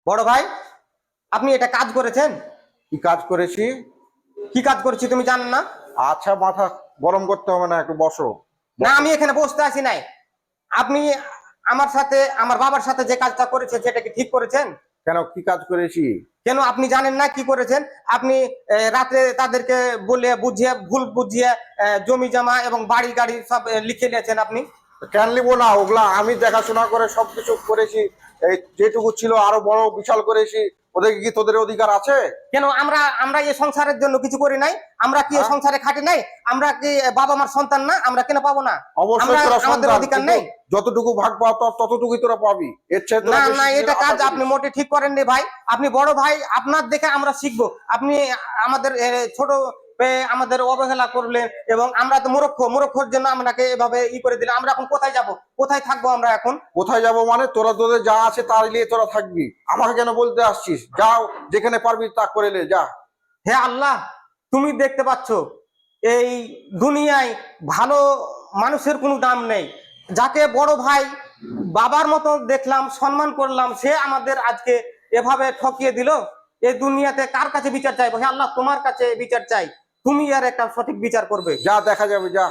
বড় ভাই, আপনি এটা কাজ করেছেন? কি কাজ করেছি? কি কাজ করেছি তুমি জানেন না? আচ্ছা, মাথা গরম করতে হবে না, একটু বসো। না, আমি এখানে বসতে আসি নাই। আপনি আমার সাথে, আমার বাবার সাথে যে কাজটা করেছেন সেটা কি ঠিক করেছেন? কেন, কি কাজ করেছি? কেন আপনি জানেন না কি করেছেন? আপনি রাতে তাদেরকে বলে বুঝিয়ে, ভুল বুঝিয়ে জমি জমা এবং বাড়ি গাড়ি সব লিখে নিয়েছেন আপনি। কেন নিবো না? ওগুলা আমি দেখাশোনা করে সবকিছু করেছি। এই যেটুকু ছিল আরো বড় বিশাল করেছি। ওদেরকে কি তোদের অধিকার আছে? কেন আমরা আমরা এই সংসারের জন্য কিছু করি নাই? আমরা কি এই সংসারে খাটি নাই? আমরা কি বাবা মার সন্তান না? আমরা কেন পাবো না? অবশ্যই আমরা, তোরা আমাদের সন্তান, অধিকার কিন্তু নেই? যতটুকু ভাগ পাওয়া ততটুকুই তোরা পাবি। এর চেয়ে তোরা না বেশি না, দিনের এটা আশা কাজ আপনি করিস? মোটে ঠিক করেননি ভাই। আপনি বড় ভাই, আপনার দেখে আমরা শিখবো। আপনি আমাদের ছোট আমাদের অবহেলা করলেন, এবং আমরা তো মূর্খর জন্য আপনাকে এভাবে করে দিলাম। আমরা এখন কোথায় যাব, কোথায় থাকবো আমরা এখন? কোথায় যাব মানে, তোরা তোদের যা আছে তাই নিয়ে তোরা থাকবি। আমাকে কেন বলতে আসছিস? যাও, যেখানে পারবি তা করে নে, যা। হে আল্লাহ, তুমি দেখতে পাচ্ছ এই দুনিয়ায় ভালো মানুষের কোনো দাম নেই। যাকে বড় ভাই বাবার মতো দেখলাম, সম্মান করলাম, সে আমাদের আজকে এভাবে ঠকিয়ে দিল। এই দুনিয়াতে কার কাছে বিচার চাইবো? হে আল্লাহ, তোমার কাছে বিচার চাই। তুমি আর একটা সঠিক বিচার করবে। যা, দেখা যাবে, যা।